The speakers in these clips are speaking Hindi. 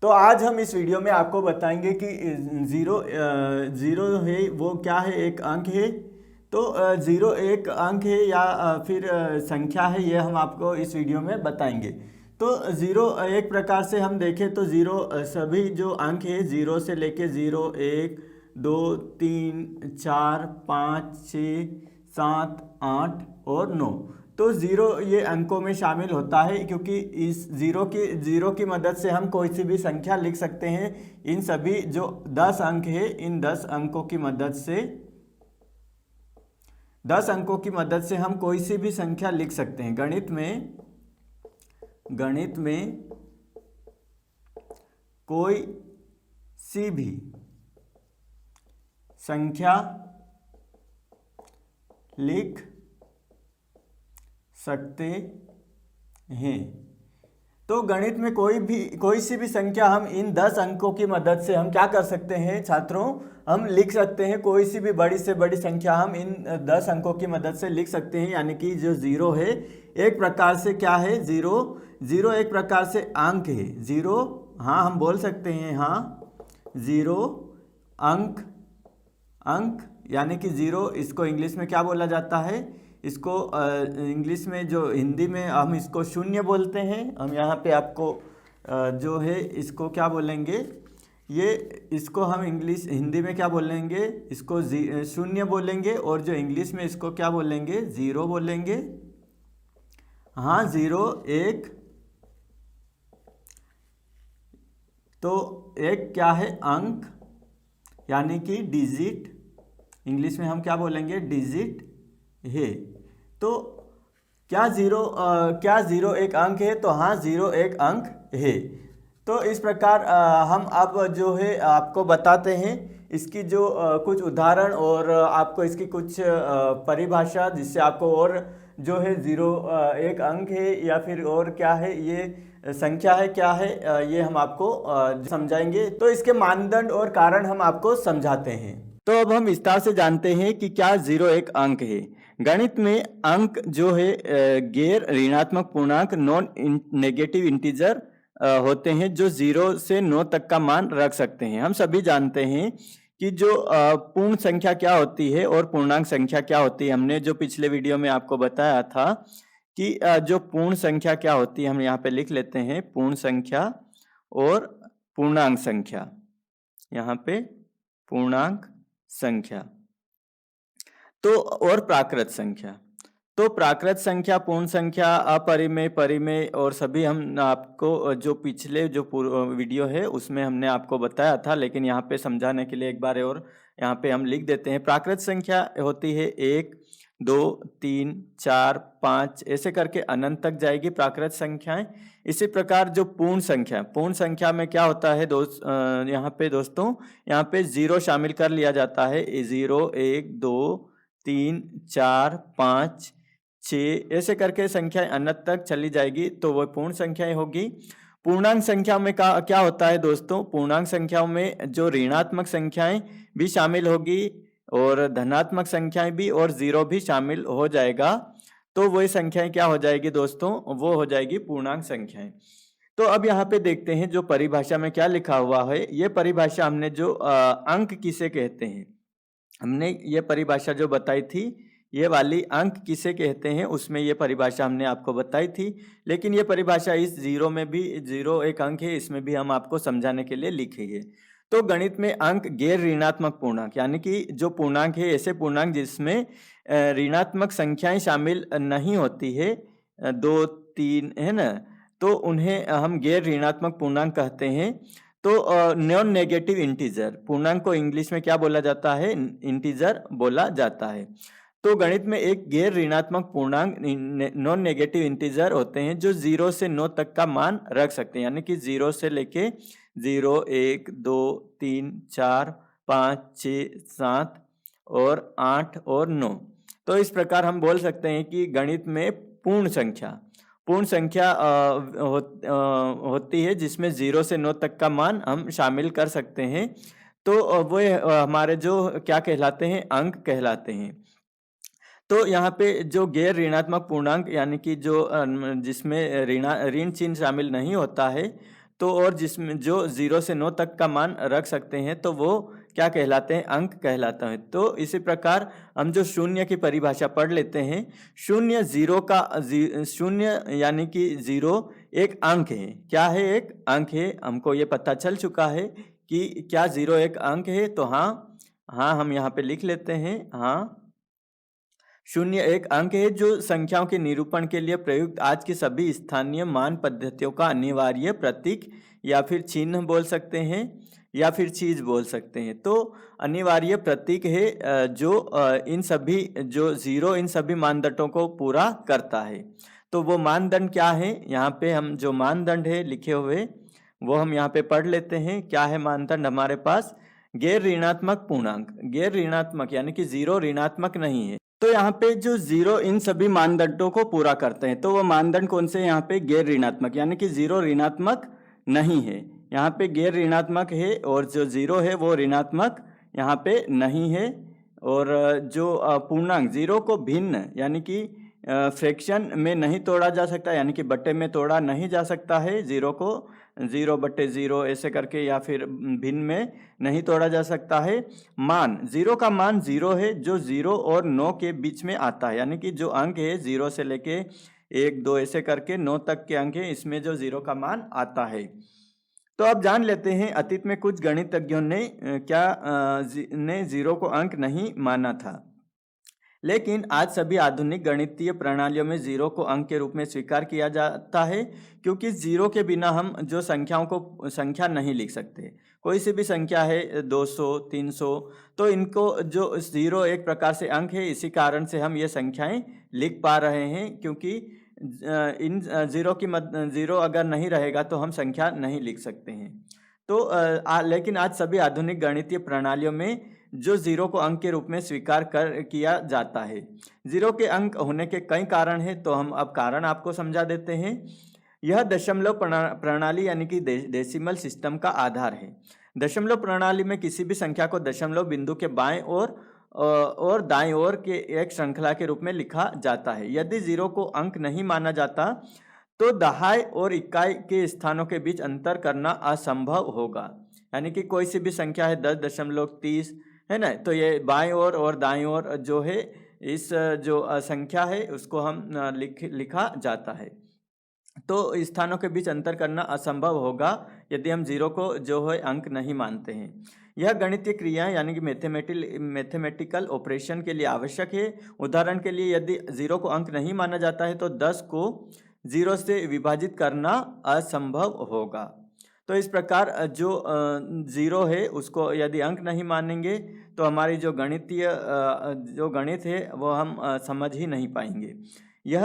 तो आज हम इस वीडियो में आपको बताएंगे कि ज़ीरो है वो क्या है, एक अंक है। तो ज़ीरो एक अंक है या फिर संख्या है, ये हम आपको इस वीडियो में बताएंगे। तो ज़ीरो एक प्रकार से हम देखें तो ज़ीरो सभी जो अंक है ज़ीरो से लेके ज़ीरो एक दो तीन चार पाँच छः सात आठ और नौ, तो ज़ीरो ये अंकों में शामिल होता है, क्योंकि इस ज़ीरो की मदद से हम कोई सी भी संख्या लिख सकते हैं। इन सभी जो 10 अंक है, इन 10 अंकों की मदद से 10 अंकों की मदद से हम कोई सी भी संख्या लिख सकते हैं। गणित में कोई सी भी संख्या लिख सकते हैं। तो गणित में कोई सी भी संख्या हम इन 10 अंकों की मदद से हम क्या कर सकते हैं छात्रों, हम लिख सकते हैं। कोई सी भी बड़ी से बड़ी संख्या हम इन 10 अंकों की मदद से लिख सकते हैं। यानी कि जो ज़ीरो है एक प्रकार से क्या है, ज़ीरो एक प्रकार से अंक है। ज़ीरो, हाँ हम बोल सकते हैं, हाँ ज़ीरो अंक यानी कि ज़ीरो, इसको इंग्लिश में क्या बोला जाता है, इसको इंग्लिश में जो हिंदी में हम इसको शून्य बोलते हैं। हम यहाँ पे आपको जो है इसको क्या बोलेंगे, इसको हम हिंदी में क्या बोलेंगे, इसको शून्य बोलेंगे, और जो इंग्लिश में इसको क्या बोलेंगे, ज़ीरो बोलेंगे। हाँ ज़ीरो एक, तो एक क्या है, अंक यानी कि डिजिट, इंग्लिश में हम क्या बोलेंगे, डिजिट है। तो क्या ज़ीरो एक अंक है, तो हाँ ज़ीरो एक अंक है। तो इस प्रकार हम अब जो है आपको बताते हैं इसकी जो कुछ उदाहरण और आपको इसकी कुछ परिभाषा, जिससे आपको और जो है ज़ीरो एक अंक है या फिर और क्या है, ये संख्या है क्या है, ये हम आपको समझाएंगे। तो इसके मानदंड और कारण हम आपको समझाते हैं। तो अब हम विस्तार से जानते हैं कि क्या ज़ीरो एक अंक है। गणित में अंक जो है गैर ऋणात्मक पूर्णांक, नॉन नेगेटिव इंटीजर होते हैं, जो 0 से 9 तक का मान रख सकते हैं। हम सभी जानते हैं कि जो पूर्ण संख्या क्या होती है और पूर्णांक संख्या क्या होती है। हमने जो पिछले वीडियो में आपको बताया था कि जो पूर्ण संख्या क्या होती है, हम यहाँ पे लिख लेते हैं, पूर्ण संख्या और पूर्णांक संख्या। यहाँ पे पूर्णांक संख्या तो और प्राकृत संख्या। तो प्राकृत संख्या, पूर्ण संख्या, अपरिमेय, परिमेय और सभी हम आपको जो पिछले जो वीडियो है उसमें हमने आपको बताया था, लेकिन यहाँ पे समझाने के लिए एक बार और यहाँ पे हम लिख देते हैं। प्राकृत संख्या होती है 1 2 3 4 5 ऐसे करके अनंत तक जाएगी प्राकृत संख्याएं। इसी प्रकार जो पूर्ण संख्या में क्या होता है यहाँ पे दोस्तों, यहाँ पे 0 शामिल कर लिया जाता है। 0 1 2 3 4 5 6 ऐसे करके संख्याएं अनंत तक चली जाएगी, तो वो पूर्ण संख्याएं होगी। पूर्णांक संख्या में क्या होता है दोस्तों, पूर्णांक संख्याओं में जो ऋणात्मक संख्याएं भी शामिल होगी और धनात्मक संख्याएं भी, और 0 भी शामिल हो जाएगा। तो वही संख्याएं क्या हो जाएगी दोस्तों, वो हो जाएगी पूर्णांक संख्याएं। तो अब यहाँ पे देखते हैं जो परिभाषा में क्या लिखा हुआ है। ये परिभाषा हमने जो अंक किसे कहते हैं, हमने ये परिभाषा जो बताई थी, ये वाली अंक किसे कहते हैं, उसमें ये परिभाषा हमने आपको बताई थी। लेकिन ये परिभाषा इस ज़ीरो में भी, ज़ीरो एक अंक है, इसमें भी हम आपको समझाने के लिए लिखी है। तो गणित में अंक गैर ऋणात्मक पूर्णांक, यानी कि जो पूर्णांक है ऐसे पूर्णांक जिसमें ऋणात्मक संख्याएं शामिल नहीं होती है, 2 3 है ना, तो उन्हें हम गैर ऋणात्मक पूर्णांक कहते हैं। तो नॉन नेगेटिव इंटीजर, पूर्णांक को इंग्लिश में क्या बोला जाता है, इंटीजर बोला जाता है। तो गणित में एक गैर ऋणात्मक पूर्णांक नॉन नेगेटिव इंटीजर होते हैं, जो 0 से 9 तक का मान रख सकते हैं। यानी कि 0 से लेके 0 1 2 3 4 5 6 7 और 8 और 9। तो इस प्रकार हम बोल सकते हैं कि गणित में पूर्ण संख्या होती है जिसमें 0 से 9 तक का मान हम शामिल कर सकते हैं। तो वो हमारे जो क्या कहलाते हैं, अंक कहलाते हैं। तो यहाँ पे जो गैर ऋणात्मक पूर्णांक यानी कि जो जिसमें ऋण चिन्ह शामिल नहीं होता है, तो और जिसमें जो 0 से 9 तक का मान रख सकते हैं तो वो क्या कहलाते हैं, अंक कहलाता है। तो इसी प्रकार हम जो शून्य की परिभाषा पढ़ लेते हैं, शून्य शून्य यानी कि 0 एक अंक है। क्या है, एक अंक है। हमको ये पता चल चुका है कि क्या 0 एक अंक है, तो हाँ हम यहाँ पे लिख लेते हैं, हाँ शून्य एक अंक है जो संख्याओं के निरूपण के लिए प्रयुक्त आज की सभी स्थानीय मान पद्धतियों का अनिवार्य प्रतीक या फिर चिन्ह बोल सकते हैं या फिर चीज बोल सकते हैं। तो अनिवार्य प्रतीक है जो इन सभी जो 0 इन सभी मानदंडों को पूरा करता है। तो वो मानदंड क्या है, यहाँ पे हम जो मानदंड है लिखे हुए वो हम यहाँ पे पढ़ लेते हैं। क्या है मानदंड हमारे पास, गैर ऋणात्मक पूर्णांक, गैर ऋणात्मक यानी कि 0 ऋणात्मक नहीं है। तो यहाँ पे जो 0 इन सभी मानदंडों को पूरा करते हैं, तो वो मानदंड कौन से, यहाँ पे गैर ऋणात्मक यानी कि 0 ऋणात्मक नहीं है, यहाँ पे गैर ऋणात्मक है, और जो 0 है वो ऋणात्मक यहाँ पे नहीं है। और जो पूर्णांक 0 को भिन्न यानी कि फ्रैक्शन में नहीं तोड़ा जा सकता, यानी कि बट्टे में तोड़ा नहीं जा सकता है 0 को, 0/0 ऐसे करके, या फिर भिन्न में नहीं तोड़ा जा सकता है। मान 0 का मान 0 है जो 0 और 9 के बीच में आता है, यानी कि जो अंक है 0 से लेके 1 2 ऐसे करके 9 तक के अंक है, इसमें जो 0 का मान आता है। तो अब जान लेते हैं अतीत में कुछ गणितज्ञों ने ने 0 को अंक नहीं माना था, लेकिन आज सभी आधुनिक गणितीय प्रणालियों में 0 को अंक के रूप में स्वीकार किया जाता है, क्योंकि 0 के बिना हम जो संख्या नहीं लिख सकते। कोई सी भी संख्या है 200 300, तो इनको जो 0 एक प्रकार से अंक है, इसी कारण से हम ये संख्याएं लिख पा रहे हैं, क्योंकि इन 0 अगर नहीं रहेगा तो हम संख्या नहीं लिख सकते हैं। तो लेकिन आज सभी आधुनिक गणितीय प्रणालियों में जो 0 को अंक के रूप में स्वीकार किया जाता है। 0 के अंक होने के कई कारण हैं, तो हम अब कारण आपको समझा देते हैं। यह दशमलव प्रणाली यानी कि डेसिमल सिस्टम का आधार है। दशमलव प्रणाली में किसी भी संख्या को दशमलव बिंदु के बाएं और दाएं ओर के एक श्रृंखला के रूप में लिखा जाता है। यदि 0 को अंक नहीं माना जाता तो दहाई और इकाई के स्थानों के बीच अंतर करना असंभव होगा। यानी कि कोई सी भी संख्या है 10.30 है ना, तो ये बाएं ओर और दाएं ओर जो है इस जो संख्या है उसको हम लिखा जाता है। तो स्थानों के बीच अंतर करना असंभव होगा यदि हम 0 को जो है अंक नहीं मानते हैं। यह गणितीय क्रियाएं यानी कि मैथमेटिकल ऑपरेशन के लिए आवश्यक है। उदाहरण के लिए यदि 0 को अंक नहीं माना जाता है तो 10 को 0 से विभाजित करना असंभव होगा। तो इस प्रकार जो 0 है उसको यदि अंक नहीं मानेंगे तो हमारी जो गणित है वो हम समझ ही नहीं पाएंगे। यह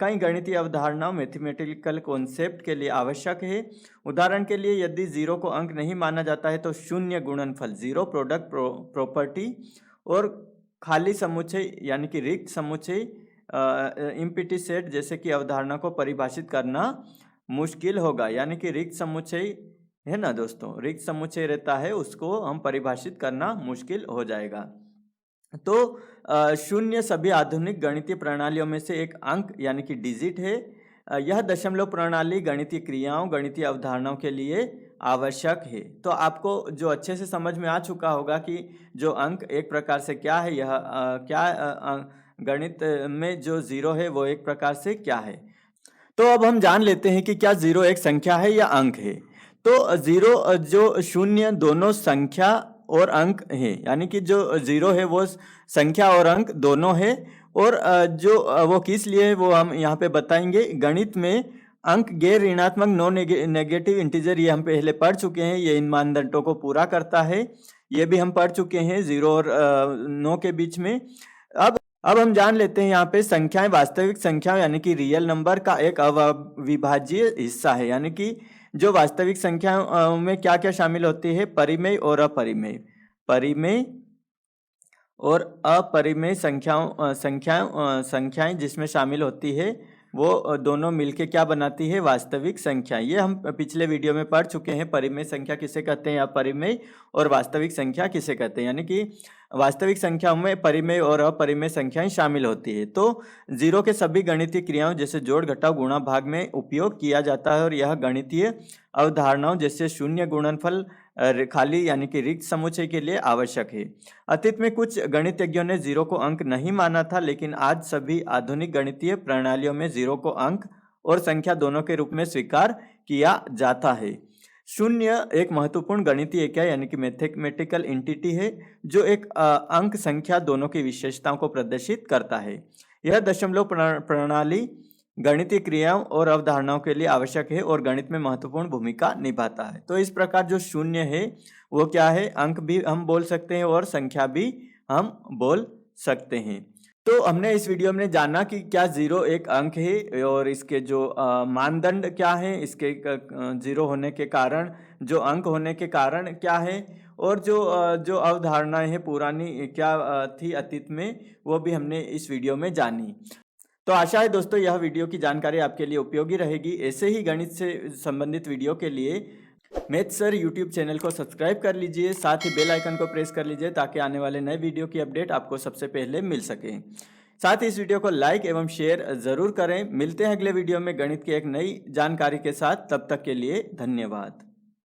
कई गणितीय अवधारणाओं मैथमेटिकल कॉन्सेप्ट के लिए आवश्यक है। उदाहरण के लिए यदि 0 को अंक नहीं माना जाता है तो शून्य गुणनफल, 0 प्रोडक्ट प्रॉपर्टी और खाली समुच्चय यानी कि रिक्त समुच्चय, इम्पिटी सेट जैसे कि अवधारणा को परिभाषित करना मुश्किल होगा। यानी कि रिक्त समुच्चय है ना दोस्तों, रिक्त समुच्चय रहता है उसको हम परिभाषित करना मुश्किल हो जाएगा। तो शून्य सभी आधुनिक गणितीय प्रणालियों में से एक अंक यानी कि डिजिट है। यह दशमलव प्रणाली गणितीय क्रियाओं, गणितीय अवधारणाओं के लिए आवश्यक है। तो आपको जो अच्छे से समझ में आ चुका होगा कि जो अंक एक प्रकार से क्या है, यह गणित में जो 0 है वो एक प्रकार से क्या है। तो अब हम जान लेते हैं कि क्या 0 एक संख्या है या अंक है। तो 0 जो शून्य दोनों संख्या और अंक है, यानी कि जो 0 है वो संख्या और अंक दोनों है। और जो वो किस लिए है वो हम यहाँ पे बताएंगे। गणित में अंक गैर ऋणात्मक नॉन नेगेटिव इंटीजर, ये हम पहले पढ़ चुके हैं, ये इन मानदंडों को पूरा करता है, ये भी हम पढ़ चुके हैं 0 और 9 के बीच में। अब हम जान लेते हैं यहाँ पे संख्याएं वास्तविक संख्या यानी कि रियल नंबर का एक अविभाज्य हिस्सा है। यानी कि जो वास्तविक संख्याओं में क्या क्या शामिल होती है, परिमेय और अपरिमेय, परिमेय और अपरिमेय संख्याएं जिसमें शामिल होती है वो दोनों मिलके क्या बनाती है, वास्तविक संख्या। ये हम पिछले वीडियो में पढ़ चुके हैं, परिमेय संख्या किसे कहते हैं, अपरिमेय और वास्तविक संख्या किसे कहते हैं। यानी कि वास्तविक संख्याओं में परिमेय और अपरिमेय संख्याएं शामिल होती है। तो जीरो के सभी गणितीय क्रियाओं जैसे जोड़ घटाव गुणा भाग में उपयोग किया जाता है और यह गणितीय अवधारणाओं जैसे शून्य गुणनफल खाली यानी कि रिक्त समुच्चय के लिए आवश्यक है। अतीत में कुछ गणितज्ञों ने जीरो को अंक नहीं माना था, लेकिन आज सभी आधुनिक गणितीय प्रणालियों में जीरो को अंक और संख्या दोनों के रूप में स्वीकार किया जाता है। शून्य एक महत्वपूर्ण गणितीय इकाई यानी कि मैथमेटिकल एंटिटी है जो एक अंक संख्या दोनों की विशेषताओं को प्रदर्शित करता है। यह दशमलव प्रणाली गणितीय क्रियाओं और अवधारणाओं के लिए आवश्यक है और गणित में महत्वपूर्ण भूमिका निभाता है। तो इस प्रकार जो शून्य है वो क्या है, अंक भी हम बोल सकते हैं और संख्या भी हम बोल सकते हैं। तो हमने इस वीडियो में जाना कि क्या जीरो एक अंक है और इसके जो मानदंड क्या है, इसके जीरो होने के कारण, जो अंक होने के कारण क्या है, और जो अवधारणाएं हैं पुरानी क्या थी अतीत में, वो भी हमने इस वीडियो में जानी। तो आशा है दोस्तों यह वीडियो की जानकारी आपके लिए उपयोगी रहेगी। ऐसे ही गणित से संबंधित वीडियो के लिए मैथ सर यूट्यूब चैनल को सब्सक्राइब कर लीजिए, साथ ही बेल आइकन को प्रेस कर लीजिए ताकि आने वाले नए वीडियो की अपडेट आपको सबसे पहले मिल सके। साथ ही इस वीडियो को लाइक एवं शेयर जरूर करें। मिलते हैं अगले वीडियो में गणित की एक नई जानकारी के साथ, तब तक के लिए धन्यवाद।